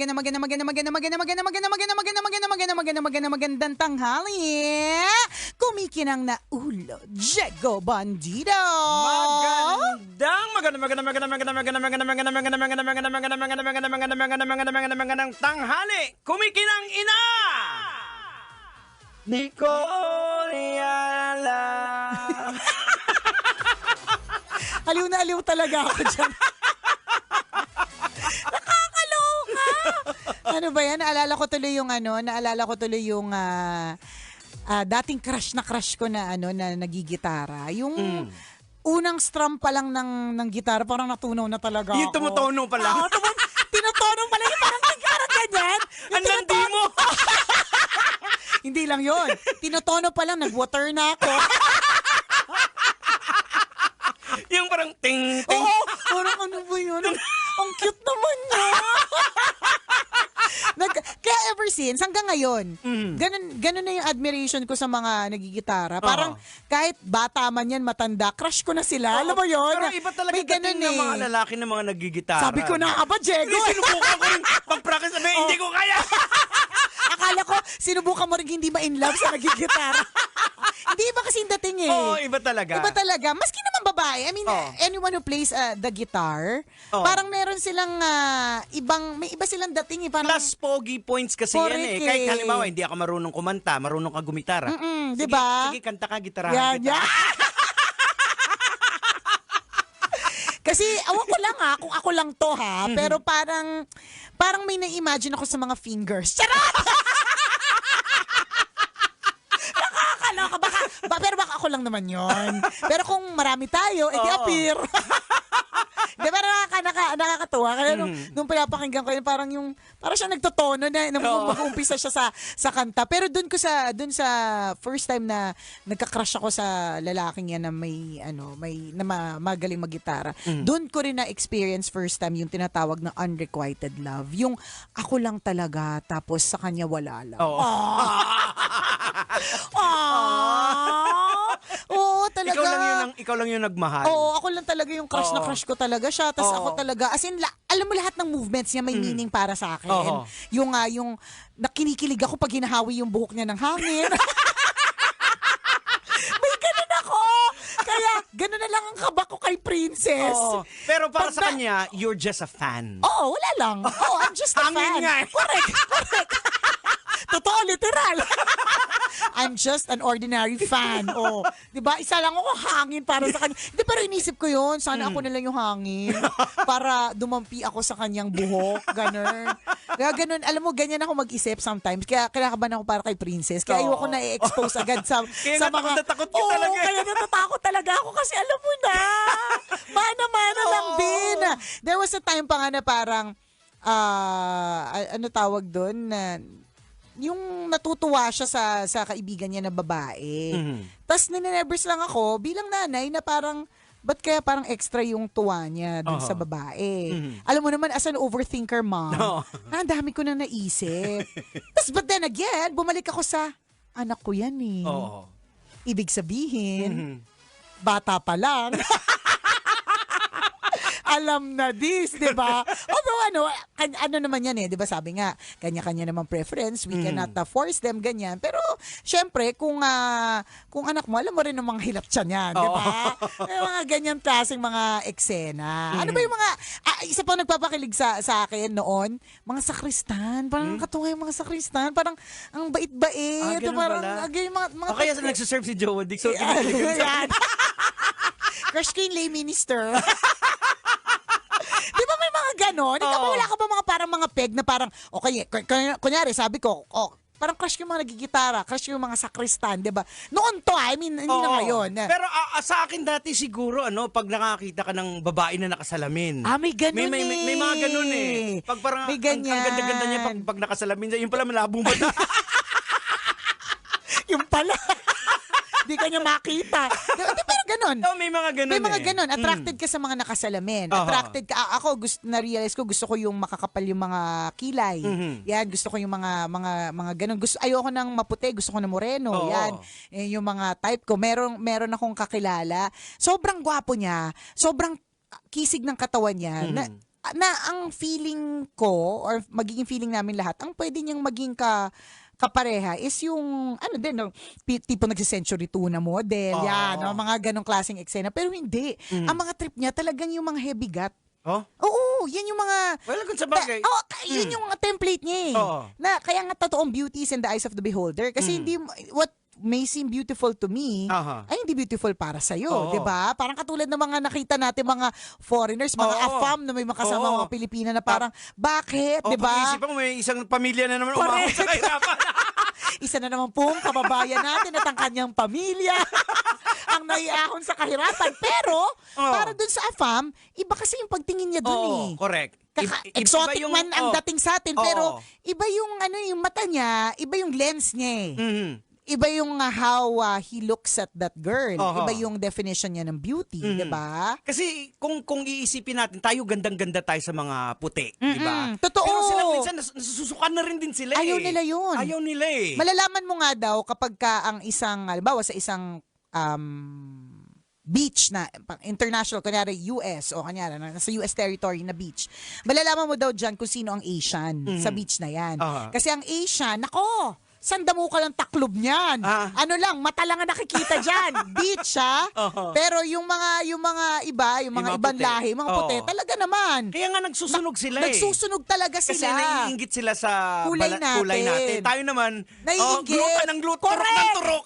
Magandang tanghali. Kumikinang na ulo, Diego Bandido. Magandang tanghali. Kumikinang ina. Nicoliala. Aliw na aliw talaga ako dyan. Nakakaloka. Ano ba yan? Naalala ko tuloy yung dating crush ko na na nagigitara. Yung unang strum pa lang ng gitara, parang natunaw na talaga ako. Yung tumutono pa lang. Tinutono pa lang. Yung parang nagkarang ganyan. Ang landi mo. Hindi lang yun. Tinutono pa lang, nag-water na ako. Yung parang ting ting. Oo, parang ano ba yun? Ang cute naman niya. Kaya ever since, hanggang ngayon, ganun na yung admiration ko sa mga nagigitara. Parang kahit bata man yan, matanda, crush ko na sila. Alam mo yun? Pero iba talaga dating ng mga lalaki na mga nagigitara. Sabi ko na ba, Diego? Sinubukan ko rin pag-practice, sabi, hindi ko kaya. Akala ko, sinubukan mo rin hindi ma-in-love sa nagigitara. Hindi iba kasi yung dating eh. Oo, iba talaga. Iba talaga. Maski naman babae. I mean, anyone who plays the guitar, parang meron silang may iba silang dating eh. Parang, plus pogi points kasi yan eh. Kahit halimbawa, hindi ako marunong kumanta, marunong ka gumitara. Diba? Sige, kanta ka, gitara. Yan. Kasi, awan ko lang kung ako lang to pero parang may na-imagine ako sa mga fingers. Charot! Pero baka ako lang naman yon. Pero kung marami tayo, edi appear. Di ba nakakatuwa? Kaya nung pinapakinggan ko yun, parang siya nagtotono na mag-uumpisa siya sa kanta. Pero dun sa first time na nagka-crush ako sa lalaking yan na magaling mag-gitara, dun ko rin na-experience first time yung tinatawag na unrequited love. Yung ako lang talaga, tapos sa kanya wala lang. Oo, talaga. Ikaw lang yung nagmahal. Oo, ako lang talaga yung crush na crush ko talaga siya. Tapos ako talaga, as in, alam mo lahat ng movements niya may meaning para sa akin. Yung nakinikilig ako pag hinahawi yung buhok niya ng hangin. May ganun ako. Kaya, ganun na lang ang kaba ko kay Princess. Pero para sa kanya, you're just a fan. Oo, wala lang. I'm just a fan. Hangin nga. Correct. Totoo, literal. I'm just an ordinary fan. Diba? Isa lang ako hangin para sa kanya. Hindi, pero inisip ko yun. Sana ako na lang yung hangin. Para dumampi ako sa kanyang buhok. Ganun. Kaya ganun, alam mo, ganyan ako mag-isip sometimes. Kaya kinakabahan ako para kay Princess. Kaya ayoko na i-expose agad sa mga... Natakot ka talaga. Kaya natatakot talaga ako kasi alam mo na. Mana-mana lang din. There was a time pa nga na parang, ano tawag doon, yung natutuwa siya sa kaibigan niya na babae. Tapos ninenervous lang ako bilang nanay na parang, ba't kaya parang extra yung tuwa niya dun sa babae? Alam mo naman, as an overthinker mom, ang dami ko na naisip. Tapos but then again, bumalik ako sa, anak ko yan eh. Ibig sabihin, bata pa lang. Alam na this, di ba? Although ano naman yan eh, di ba sabi nga, kanya-kanya naman preference, we cannot force them, ganyan. Pero, syempre, kung anak mo, alam mo rin ng mga hilap tiyan yan, di ba? May mga ganyan klaseng mga eksena. Ano ba yung mga, isa pa nagpapakilig sa akin noon, mga sakristan, parang katuwa yung mga sakristan, parang ang bait-bait. Ganun Parang, pala. Kaya nagsaserve si Joe Dixon. Crush ko yung lay minister. Di ba may mga ganon? Ikaw ba wala ka ba mga parang mga peg na parang, okay, kunyari sabi ko, parang crush ko yung mga nagigitara, crush ko yung mga sakristan, di ba? Noon to, I mean, hindi na ngayon. Pero sa akin dati siguro, pag nakakita ka ng babae na nakasalamin. May ganun may mga ganun eh. Pag parang, may ganyan. ang ganda-ganda niya pag nakasalamin, yung pala malabong mata. Yung pala. Di ka niya makita. Di ba ganun? May mga ganun. May mga ganun. Attracted ka sa mga nakasalamin. Attracted ka. Ako, na-realize ko, gusto ko yung makakapal yung mga kilay. Yan, gusto ko yung mga ganun. Ayoko ng maputi, gusto ko na moreno. Yan. Yung mga type ko. Meron akong kakilala. Sobrang gwapo niya. Sobrang kisig ng katawan niya. na ang feeling ko or magiging feeling namin lahat, ang pwede niyang maging kapareha is yung ano din no, tipo nagsi-century 2 na model, yan, no, mga ganong klaseng eksena. Pero hindi. Ang mga trip niya talagang yung mga heavy gut. Oh? Oo, yan yung mga Well, kung sa bagay. yun yung mga template niya eh. Oo. Na kaya nga totoong beauty is in the eyes of the beholder kasi hindi what may seem beautiful to me ay hindi beautiful para sa iyo, Oo. 'di ba? Parang katulad ng mga nakita natin mga foreigners, mga Oo. AFAM na may makasama Oo. mga Pilipina na parang bakit, 'di Pag-iisip ba? mo, may isang pamilya na naman Correct. umahon sa kahirapan. Isa na naman pong kababayan natin at ang kanyang pamilya ang naiahon sa kahirapan. Pero, para dun sa AFAM, iba kasi yung pagtingin niya dun eh. Correct. Exotic man ang dating sa atin, pero Oo. iba yung yung mata niya, iba yung lens niya eh. Mhm. Iba yung how he looks at that girl. Oo. Iba yung definition niya ng beauty, 'di ba? Kasi kung iisipin natin, tayo gandang-ganda tayo sa mga puti, di ba? Totoo. Pero sila minsan nasususukan na rin din sila eh. Ayaw nila yun. Ayaw nila eh. Malalaman mo nga daw kapag ka ang isang, halimbawa sa isang beach na international, kunyari US o kunyari nasa US territory na beach, malalaman mo daw dyan kung sino ang Asian sa beach na yan. Kasi ang Asian, nako, sanda mo ka lang taklob niyan. Ano lang, mata lang ang nakikita dyan. Beach, ha? Pero yung mga iba, yung mga ibang puti. lahi, mga puti, talaga naman. Kaya nga nagsusunog sila eh. Nagsusunog talaga Kasi sila. naiinggit sila sa Kulay kulay natin. natin. Tayo naman, Naiinggit. gluta ng gluta, turok ng Correct. turok.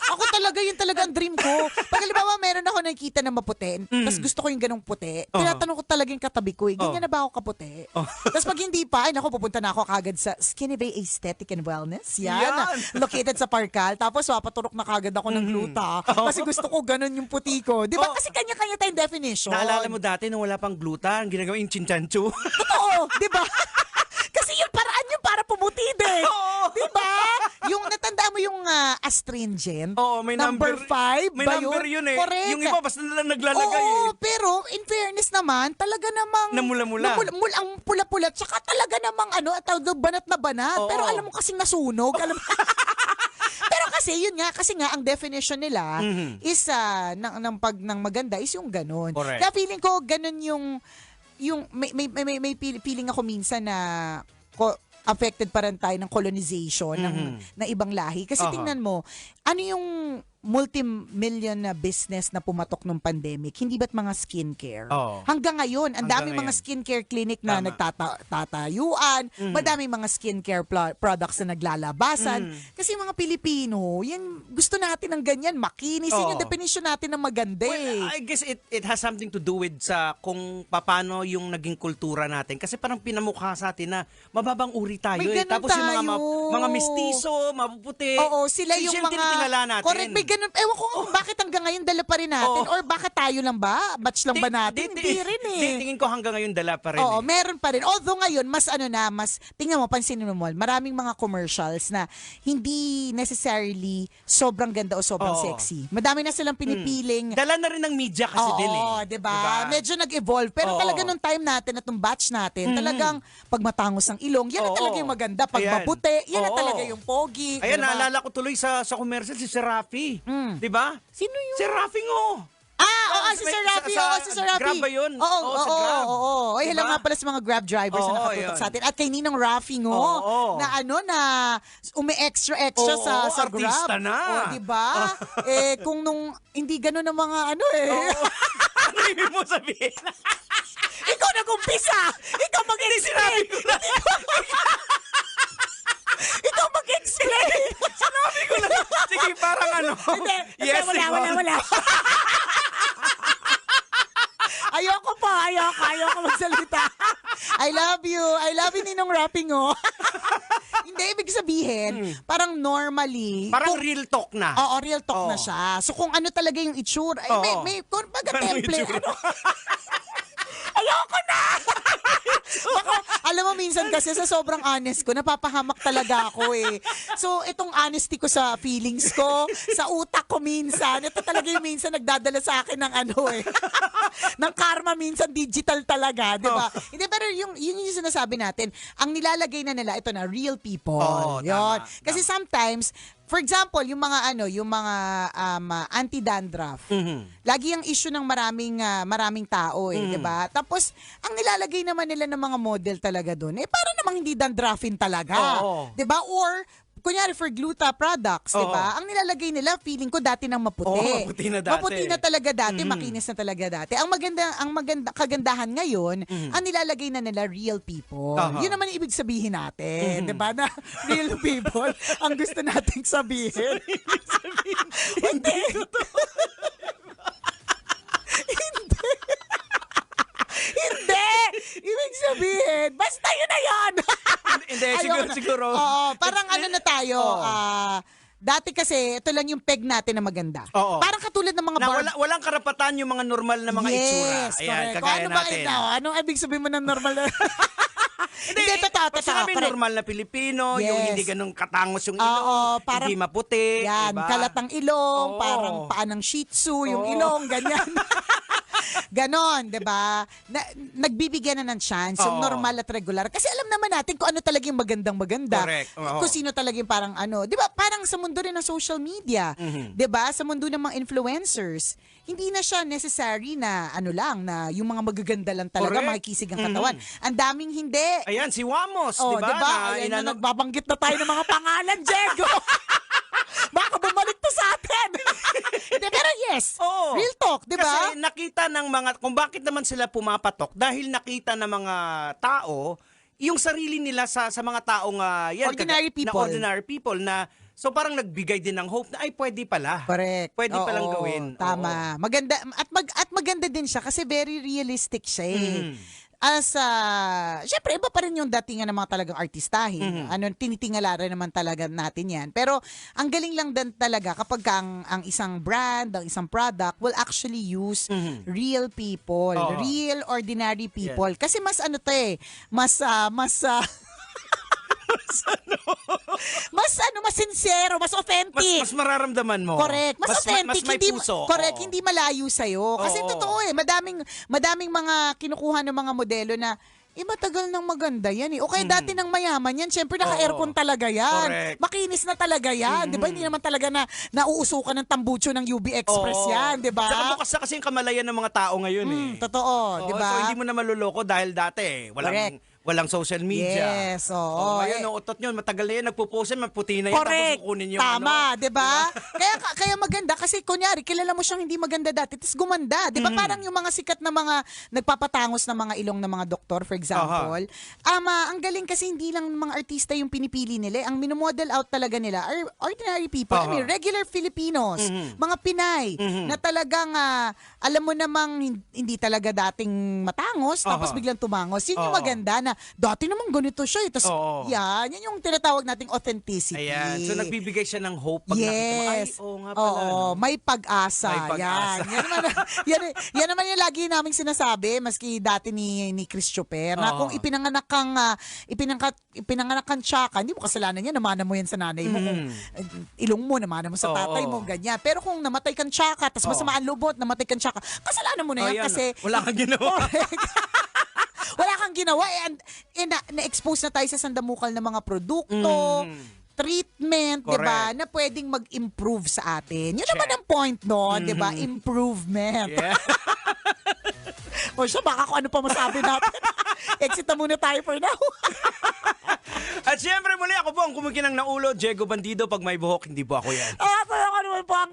Ako talaga, yun talaga ang dream ko. Pag halimbawa, meron ako nakikita na maputi, tapos gusto ko yung ganong puti, tinatanong ko talaga yung katabi ko, ganyan na ba ako kaputi? Tapos pag hindi pa, ay naku, pupunta na ako kagad sa Skinny Bay Aesthetic and Wellness. Yan. Located sa Parkal. Tapos papaturok na kagad ako ng gluta. Kasi gusto ko ganon yung puti ko. Di ba? Kasi kanya-kanya tayong definition. Naalala mo dati nung wala pang gluta, ang ginagawa yung chinchanchu. Totoo, di ba? Kasi yung paraan yung para pumuti din. Di ba? Yung natanda mo yung astringent. Oo, may number 5 May ba number yun eh. Correct. Yung iba basta na lang naglalagay Oo, eh. pero in fairness naman, talaga namang Namula-mula. ang pula-pula, tsaka talaga namang banat na banat. Oo. Pero alam mo kasing nasunog. Pero kasi yun nga, kasi nga ang definition nila is ng maganda is yung ganun. Correct. Kaya feeling ko ganun yung may feeling ako minsan na affected pa rin tayo ng colonization ng ibang lahi. Kasi tingnan mo, ano yung multi-million na business na pumatok nung pandemic? Hindi ba't mga skincare? Hanggang ngayon, ang daming mga skincare clinic na nagtatayuan, madaming mga skincare products na naglalabasan. Kasi mga Pilipino, yan, gusto natin ng ganyan, makinis. Yun yung definition natin ng maganda eh. Well, I guess it has something to do with sa kung paano yung naging kultura natin. Kasi parang pinamukha sa atin na mababang uri tayo May eh. ganun Tapos yung tayo. mga mestizo, mapuputi. Oo, sila yung Siyempre, mga... tingala natin. Correct, may ganun. Ewan ko kung bakit hanggang ngayon dala pa rin natin or bakit tayo lang ba? Batch lang ba natin? Hindi rin eh. Tingin ko hanggang ngayon dala pa rin. Oo, eh. meron pa rin. Although ngayon, mas tingnan mo, pansinin mo, maraming mga commercials na hindi necessarily sobrang ganda o sobrang sexy. Madami na silang pinipiling. Dala na rin ng media kasi din eh. Oo, diba? Medyo nag-evolve. Pero talaga nung time natin at nung batch natin, talagang pag matangos ang ilong, yan na talaga yung maganda. Pag Ayan. maputi, yan na Oo. talaga yung pogi. Ayan, diba? naalala ko tuloy sa commercial si Sir Rafi. Di ba? Sino yun? Si Rafi ngo. Si Sir Rafi. Si Sir Rafi. Grab ba yun? Oo, sa Grab. Ay, hello Diba? nga pala sa mga Grab drivers na Oo, nakatutok yun. sa atin. At kay Ninong Rafi ngo, Oo. na umi-extra Oo, sa artista Grab. na. Diba? Kung nung, hindi gano'n ang mga Ano ibig mo sabihin? Ikaw nag-umpisa! Ikaw mag-explain! Ikaw mag-explain! Sinabi ko lang. Sige, parang ano. Hindi, Yes, wala. Ayoko magsalita. I love you Ninong Rapping, Hindi, ibig sabihin, parang normally, Parang real talk na. Oo, real talk na siya. So kung ano talaga yung itsura, may kung baga Ano yung template, itsura? Ayoko na! Baka, alam mo, minsan kasi sa sobrang honest ko, napapahamak talaga ako eh. So, itong honesty ko sa feelings ko, sa utak ko minsan, ito talaga yung minsan nagdadala sa akin ng ng karma minsan, digital talaga, di ba? Hindi, pero yun yung sinasabi natin, ang nilalagay na nila, ito na, real people. Oo, Yun. tama. Kasi sometimes, For example, yung mga anti-dandruff. Lagi ang issue ng maraming tao eh, 'di ba? Tapos ang nilalagay naman nila ng mga model talaga doon, para namang hindi dandruffin talaga, Oo. 'di ba? Or kunyari for Gluta products, 'di ba? Ang nilalagay nila, feeling ko dati nang maputi. Oo, maputi na dati. Maputi na talaga dati, makinis na talaga dati. Ang maganda kagandahan ngayon, ang nilalagay na nila real people. Yun naman yung ibig sabihin natin, 'di ba? Na real people ang gusto nating sabihin. Hindi. Hindi! Ibig sabihin, basta yun na yun! Hindi, Ayoko na. siguro. Oo, parang ano na tayo, Oo. dati kasi, ito lang yung peg natin na maganda. Oo. Parang katulad ng mga Na walang karapatan yung mga normal na mga itsura. Yes, Ayan, correct. Kung kagaya ano ba natin. ito? Anong ibig sabihin mo ng normal na? Hindi, totoo. Pag sinabi correct. normal na Pilipino, Yes. yung hindi ganun katangos yung Oo, ilong, parang- hindi maputi. Yan, diba? kalatang ilong, Oo. parang paa ng Shih Tzu, yung Oo. ilong, ganyan. Ganon, 'di ba? Nagbibigyan na ng chance yung Oo. normal at regular. Kasi alam naman natin kung ano talaga yung magandang-maganda. Correct. Oo. Kung sino talaga yung parang 'di ba? Parang sa mundo rin ng social media, 'di ba? Sa mundo ng mga influencers, hindi na siya necessary na na yung mga magaganda lang talaga, Correct. makikisig ang katawan. Ang daming hindi. Ayan, si Wamos, Oh, di ba? diba? Ayan na, nagbabanggit na tayo ng mga pangalan, Diego. Baka bumalik to sa atin. Hindi, pero yes, Oo. real talk, di ba? Kasi nakita ng mga, kung bakit naman sila pumapatok, dahil nakita ng mga tao, yung sarili nila sa mga taong, Ordinary people. Na ordinary people na, so parang nagbigay din ng hope na, ay, pwede pala. Correct. Pwede Oo, palang gawin. Tama. Maganda, at maganda din siya kasi very realistic siya eh. Syempre, iba pa rin yung datingan ng mga talagang artistahin. Tinitingala rin naman talaga natin yan. Pero, ang galing lang din talaga kapag ang isang brand, ang isang product will actually use real people. Oo. Real, ordinary people. Kasi mas mas sincero, mas authentic. Mas mararamdaman mo. Correct. Mas authentic. Mas may hindi, puso. correct. Oo. Hindi malayo sa'yo. Kasi Oo. totoo madaming mga kinukuha ng mga modelo na, matagal nang maganda yan eh. O kaya dati nang mayaman yan, syempre naka-aircon talaga yan. Correct. Makinis na talaga yan. Di ba? Hindi naman talaga na nauusukan ng tambucho ng UB Express Oo. yan. Di ba? Saka bukas na kasi yung kamalayan ng mga tao ngayon eh. Totoo. Oo, Di ba? So hindi mo na maluloko dahil dati walang social media. Yes, oo. Ngayon, ang utot nyo, matagal na yan, nagpo-post yan, maputi na yan, Correct. tapos kukunin yung Tama, 'di ba? Kaya maganda kasi kunyari kilala mo siyang hindi maganda dati, tapos gumanda, 'di ba? Parang yung mga sikat na mga nagpapatangos na mga ilong ng mga doktor, for example. Ang galing kasi hindi lang mga artista yung pinipili nila, ang minomodel out talaga nila are ordinary people, I mean, regular Filipinos, mga Pinay na talagang alam mo namang hindi talaga dating matangos, tapos biglang tumangos. Yun yung maganda na dati naman ganito siya. Tapos yan yung tinatawag nating authenticity. Ayan. So, nagbibigay siya ng hope pag nakita mo. Ay, oo nga pala. Oo, no? may pag-asa. May pag-asa. Yan naman yung lagi naming sinasabi, maski dati ni Chris Choper, na kung ipinanganak kang tsaka, hindi mo kasalanan yan, namana mo yan sa nanay mo. Kung ilong mo, namana mo sa tatay mo, ganyan. Pero kung namatay kang tsaka, tapos masama ang lubot, namatay kang tsaka, kasalanan mo na yan kasi... Wala kang ginawa. Wala kang ginawa. Na-expose na tayo sa sandamukal ng mga produkto, treatment, 'di ba, na pwedeng mag-improve sa atin. Yun naman ang point noon, 'di ba? Improvement. Yeah. O siya, baka kung ano pa masabi natin. Exit na muna tayo for now. At siyempre muli, ako po ang kumikinang naulo, Diego Bandido. Pag may buhok, hindi po ako yan. Ako naman po ang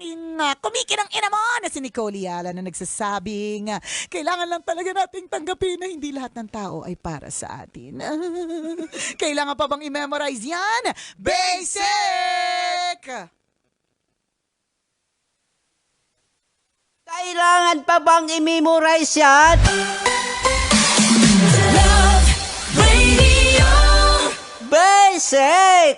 kumikinang ina mo na si Nicole Yala na nagsasabing kailangan lang talaga nating tanggapin na hindi lahat ng tao ay para sa atin. Kailangan pa bang i-memorize yan? Basic! Kailangan pa bang i-memorize yan? Love Radio. Basic!